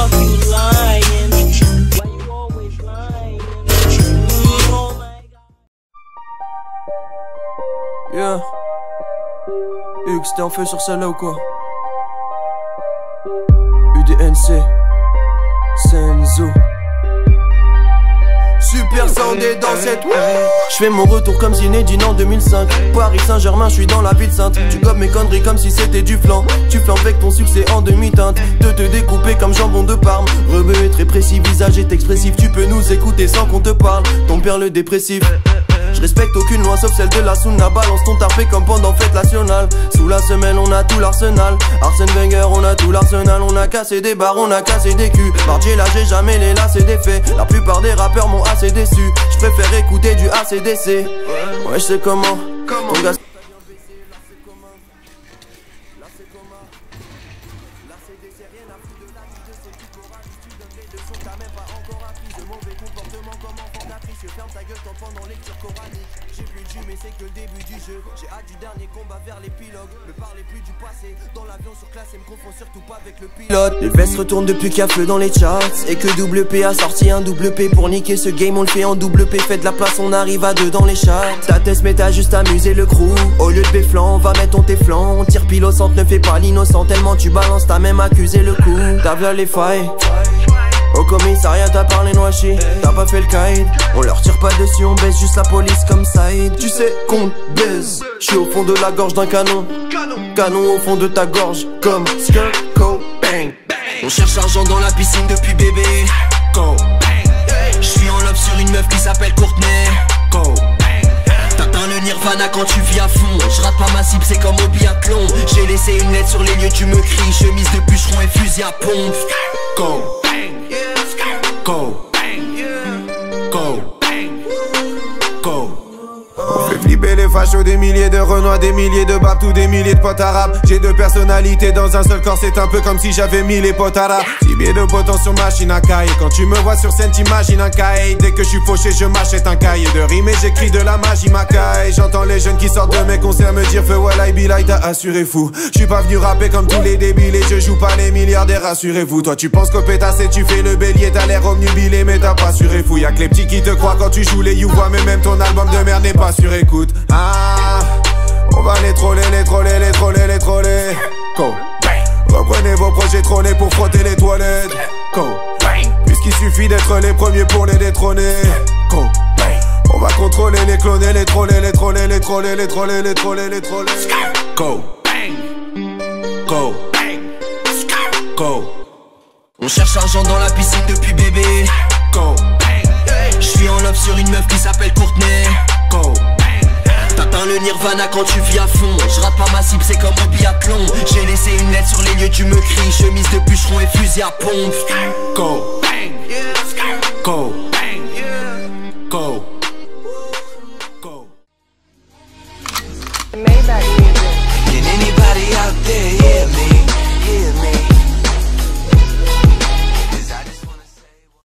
fuck you lying? Why you always lying? Oh my God. Yeah. Hugues, t'es en feu sur celle-là ou quoi? UDNC Senzo. Super soundé dans cette je fais mon retour comme Zinedine en 2005. Paris Saint-Germain, je suis dans la ville sainte. Tu gobes mes conneries comme si c'était du flan. Tu flanques avec ton succès en demi-teinte. De te découper comme jambon de Parme. Rebeu est très précis, visage est expressif. Tu peux nous écouter sans qu'on te parle. Ton père le dépressif. Je respecte aucune loi sauf celle de la Sunna. Balance ton tarpé comme pendant fête nationale. Sous la semelle on a tout l'arsenal. Arsène Wenger on a tout l'arsenal. On a cassé des barres, on a cassé des culs. Mardier là j'ai jamais les lacets des faits. La plupart des rappeurs m'ont assez déçu. Je préfère écouter du ACDC. Ouais je sais comment. Ton gars ferme ta gueule, t'entends dans lecture coranique. J'ai plus de jus mais c'est que le début du jeu. J'ai hâte du dernier combat vers l'épilogue. Ne parlez plus du passé. Dans l'avion surclassé, me confonds surtout pas avec le pilote. Les vestes retournent depuis qu'il y a feu dans les charts. Et que WP a sorti un double P. Pour niquer ce game on le fait en double P. Fais de la place, on arrive à 2 dans les charts. Ta test mais t'as juste amusé le crew. Au lieu de béflan, on va mettre ton téflan. On tire pile au centre, ne fais pas l'innocent. Tellement tu balances, t'as même accusé le coup. T'as vu les failles. Au commissariat t'as parlé noachi, t'as pas fait le caïd. On leur tire pas dessus, on baisse juste la police comme Saïd. Tu sais qu'on baise, j'suis au fond de la gorge d'un canon. Canon au fond de ta gorge, comme Skirko bang. On cherche l'argent dans la piscine depuis bébé. Go bang. J'suis en love sur une meuf qui s'appelle Courtney. Go bang. T'atteins le nirvana quand tu vis à fond. J'rate pas ma cible, c'est comme au biathlon. J'ai laissé une lettre sur les lieux, tu me cries. Chemise de bûcheron et fusil à pompe. Go go, go, go. On fait flipper les fachos, des milliers de renois, des milliers de babs, tous des milliers de potes arabes. J'ai 2 personnalités dans un seul corps, c'est un peu comme si j'avais mis les potes arabes. 6 pieds de potence sur machine à cahier. Quand tu me vois sur scène, t'imagines un cahier. Dès que je suis fauché, je m'achète un cahier de rime et j'écris de la magie macaille. J'entends les jeunes qui sortent de mes concerts me dire feu wallah billah, t'as assuré fou. Je suis pas venu rapper comme tous les débiles et je joue pas les milliardaires, rassurez-vous. Toi tu penses qu'au pétassé tu fais le bélier, t'as l'air omnubilé mais t'as pas assuré fou. Y'a que les petits qui te croient quand tu joues les youvois, mais même ton album de merde n'est pas sur écoute. Ah, on va les troller, les troller, les troller, les troller. Go. Reprenez vos projets trollés pour frotter les toilettes. Go. Puisqu'il suffit d'être les premiers pour les détrôner. Go. On va contrôler les cloner, les troller, les troller, les troller, les troller, les troller, les troller. Go. Go. Go. On cherche l'argent dans la piscine depuis bébé. Go. J'suis en love sur une meuf qui s'appelle Courtney. Go. T'atteins le nirvana quand tu vis à fond. J'rate pas ma cible, c'est comme au biathlon. J'ai laissé une lettre sur les lieux, tu me cries. Chemise de bûcheron et fusil à pompe. Go. Go. Go. Go. Can anybody out there